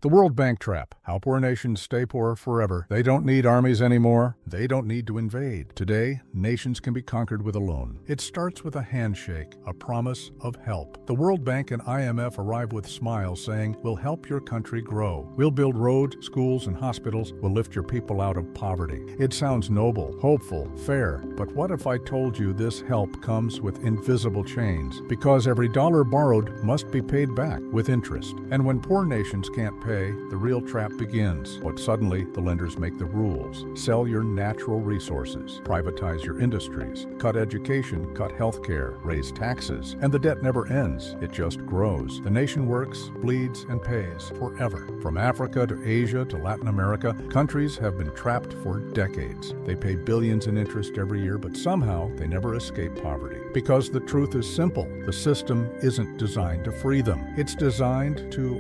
The World Bank trap. How poor nations stay poor forever. They don't need armies anymore. They don't need to invade. Today, nations can be conquered with a loan. It starts with a handshake, a promise of help. The World Bank and IMF arrive with smiles saying, "We'll help your country grow. We'll build roads, schools, and hospitals. We'll lift your people out of poverty." It sounds noble, hopeful, fair. But what if I told you this help comes with invisible chains? Because every dollar borrowed must be paid back with interest. And when poor nations can't pay, the real trap begins. But suddenly, the lenders make the rules. Sell your natural resources, privatize your industries, cut education, cut healthcare, raise taxes, and the debt never ends. It just grows. The nation works, bleeds, and pays forever. From Africa to Asia to Latin America, countries have been trapped for decades. They pay billions in interest every year, but somehow they never escape poverty. Because the truth is simple. The system isn't designed to free them. It's designed to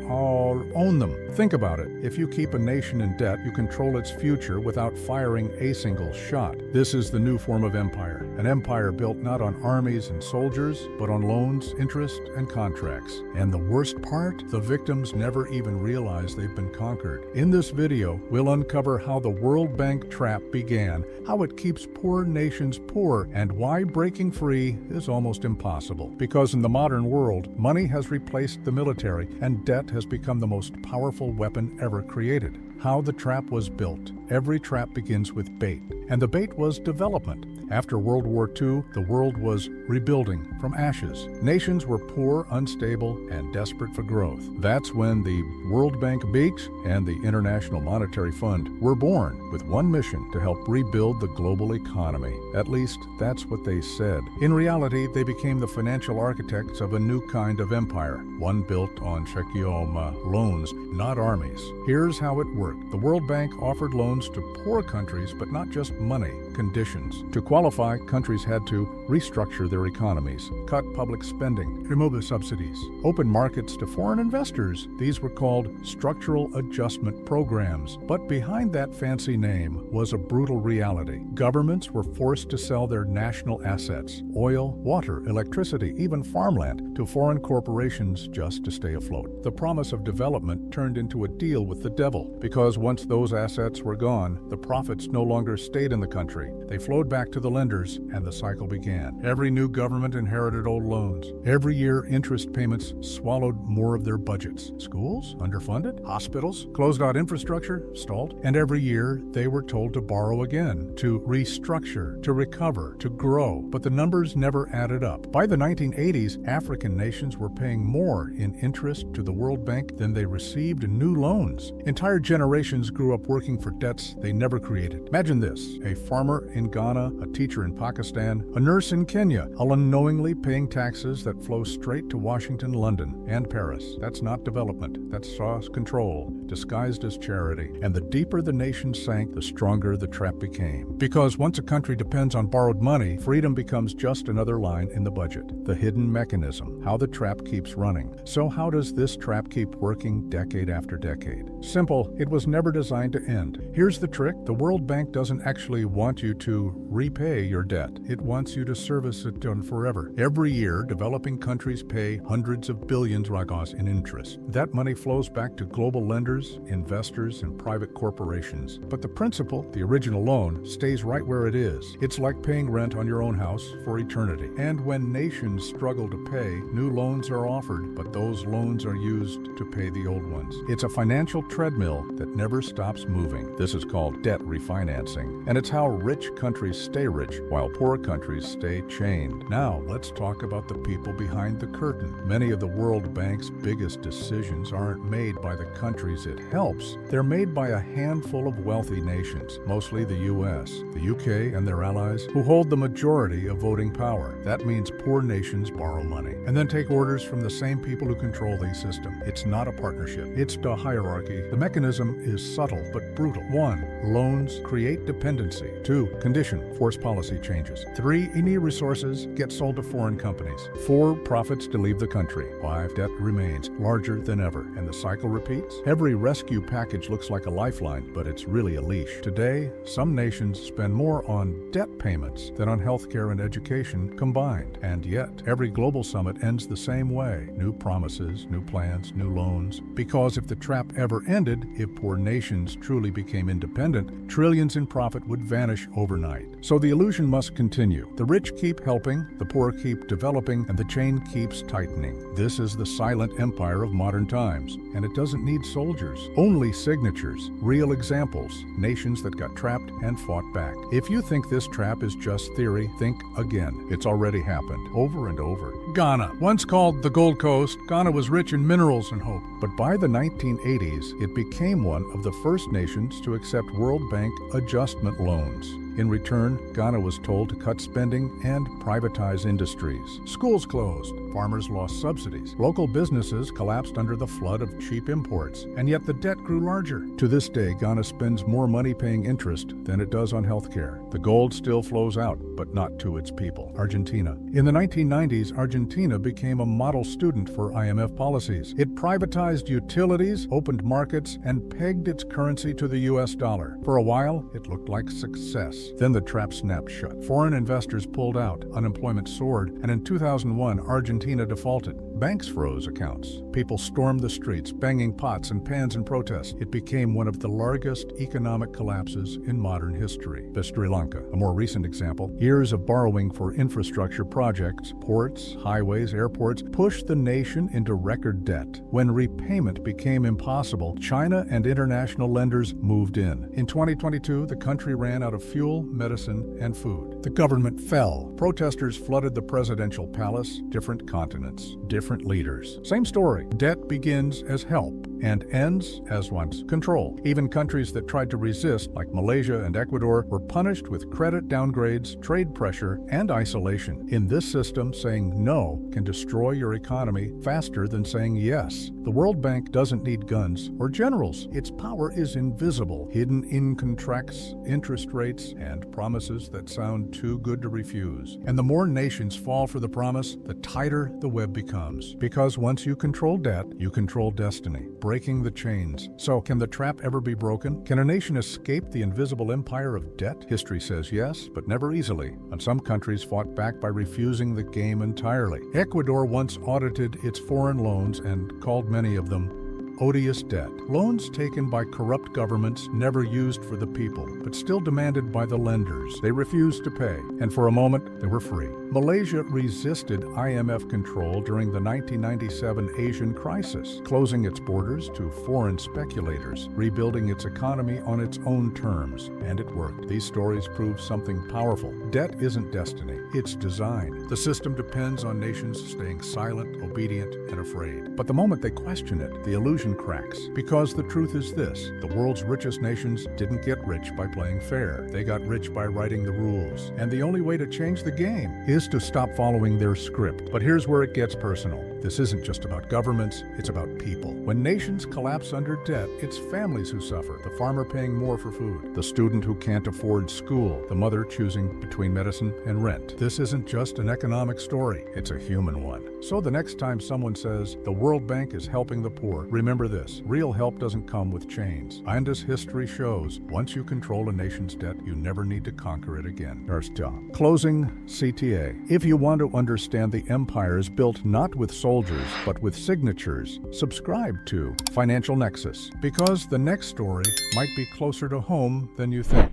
own them. Think about it. If you keep a nation in debt, you control its future without firing a single shot. This is the new form of empire. An empire built not on armies and soldiers, but on loans, interest, and contracts. And the worst part? The victims never even realize they've been conquered. In this video, we'll uncover how the World Bank trap began, how it keeps poor nations poor, and why breaking free is almost impossible. Because in the modern world, money has replaced the military, and debt has become the most powerful weapon ever created. How the trap was built. Every trap begins with bait, and the bait was development. After World War II, the world was rebuilding from ashes. Nations were poor, unstable, and desperate for growth. That's when the World Bank Beach and the International Monetary Fund were born, with one mission: to help rebuild the global economy. At least, that's what they said. In reality, they became the financial architects of a new kind of empire, one built on loans, not armies. Here's how it worked. The World Bank offered loans to poor countries, but not just money, conditions. To qualify, countries had to restructure their economies, cut public spending, remove the subsidies, open markets to foreign investors. These were called structural adjustment programs. But behind that fancy name was a brutal reality. Governments were forced to sell their national assets, oil, water, electricity, even farmland, to foreign corporations just to stay afloat. The promise of development turned into a deal with the devil, because once those assets were gone, the profits no longer stayed in the country. They flowed back to the lenders, and the cycle began. Every new government inherited old loans. Every year, interest payments swallowed more of their budgets. Schools? Underfunded? Hospitals? Closed out infrastructure? Stalled? And every year, they were told to borrow again, to restructure, to recover, to grow. But the numbers never added up. By the 1980s, African nations were paying more in interest to the World Bank than they received in new loans. Entire generations grew up working for debts they never created. Imagine this: a farmer in Ghana, a teacher in Pakistan, a nurse in Kenya, all unknowingly paying taxes that flow straight to Washington, London, and Paris. That's not development. That's soft control, disguised as charity. And the deeper the nation sank, the stronger the trap became. Because once a country depends on borrowed money, freedom becomes just another line in the budget. The hidden mechanism, how the trap keeps running. So how does this trap keep working decade after decade? Simple, it was never designed to end. Here's the trick: the World Bank doesn't actually want you to repay your debt. It wants you to service it forever. Every year, developing countries pay hundreds of billions in interest. That money flows back to global lenders, investors, and private corporations. But the principal, the original loan, stays right where it is. It's like paying rent on your own house for eternity. And when nations struggle to pay, new loans are offered, but those loans are used to pay the old ones. It's a financial treadmill that never stops moving. This is called debt refinancing. And it's how rich countries stay rich, while poor countries stay chained. Now, let's talk about the people behind the curtain. Many of the World Bank's biggest decisions aren't made by the countries it helps. They're made by a handful of wealthy nations, mostly the US, the UK, and their allies, who hold the majority of voting power. That means poor nations borrow money and then take orders from the same people who control the system. It's not a partnership. It's a hierarchy. The mechanism is subtle but brutal. 1. Loans create dependency. 2. Condition: force policy changes. 3. Any resources get sold to foreign companies. 4. Profits to leave the country. 5. Debt remains larger than ever, and the cycle repeats. Every rescue package looks like a lifeline, but it's really a leash. Today, some nations spend more on debt payments than on healthcare and education combined. And yet, every global summit ends the same way. New promises, new plans, new loans. Because if the trap ever ended, if poor nations truly became independent, trillions in profit would vanish overnight. So the illusion must continue. The rich keep helping, the poor keep developing, and the chain keeps tightening. This is the silent empire of modern times, and it doesn't need soldiers, only signatures, real examples, nations that got trapped and fought back. If you think this trap is just theory, think again. It's already happened, over and over. Ghana, once called the Gold Coast, Ghana was rich in minerals and hope. But by the 1980s, it became one of the first nations to accept World Bank adjustment loans. In return, Ghana was told to cut spending and privatize industries. Schools closed, farmers lost subsidies, local businesses collapsed under the flood of cheap imports, and yet the debt grew larger. To this day, Ghana spends more money paying interest than it does on healthcare. The gold still flows out, but not to its people. Argentina. In the 1990s, Argentina became a model student for IMF policies. It privatized utilities, opened markets, and pegged its currency to the US dollar. For a while, it looked like success. Then the trap snapped shut. Foreign investors pulled out, unemployment soared, and in 2001, Argentina defaulted. Banks froze accounts. People stormed the streets, banging pots and pans in protest. It became one of the largest economic collapses in modern history. Sri Lanka, a more recent example, years of borrowing for infrastructure projects, ports, highways, airports, pushed the nation into record debt. When repayment became impossible, China and international lenders moved in. In 2022, the country ran out of fuel, medicine, and food. The government fell. Protesters flooded the presidential palace, different continents, different leaders. Same story. Debt begins as help and ends as one's control. Even countries that tried to resist, like Malaysia and Ecuador, were punished with credit downgrades, trade pressure, and isolation. In this system, saying no can destroy your economy faster than saying yes. The World Bank doesn't need guns or generals. Its power is invisible, hidden in contracts, interest rates, and promises that sound too good to refuse. And the more nations fall for the promise, the tighter the web becomes. Because once you control debt, you control destiny, breaking the chains. So, can the trap ever be broken? Can a nation escape the invisible empire of debt? History says yes, but never easily. And some countries fought back by refusing the game entirely. Ecuador once audited its foreign loans and called many of them odious debt. Loans taken by corrupt governments, never used for the people, but still demanded by the lenders. They refused to pay, and for a moment, they were free. Malaysia resisted IMF control during the 1997 Asian crisis, closing its borders to foreign speculators, rebuilding its economy on its own terms. And it worked. These stories prove something powerful. Debt isn't destiny, it's design. The system depends on nations staying silent, obedient, and afraid. But the moment they question it, the illusion cracks. Because the truth is this: the world's richest nations didn't get rich by playing fair. They got rich by writing the rules. And the only way to change the game is to stop following their script. But here's where it gets personal. This isn't just about governments, it's about people. When nations collapse under debt, it's families who suffer. The farmer paying more for food, the student who can't afford school, the mother choosing between medicine and rent. This isn't just an economic story, it's a human one. So the next time someone says the World Bank is helping the poor, remember this: real help doesn't come with chains. And as history shows, once you control a nation's debt, you never need to conquer it again. Closing CTA. If you want to understand the empires built not with soldiers, but with signatures, subscribe to Financial Nexus, because the next story might be closer to home than you think.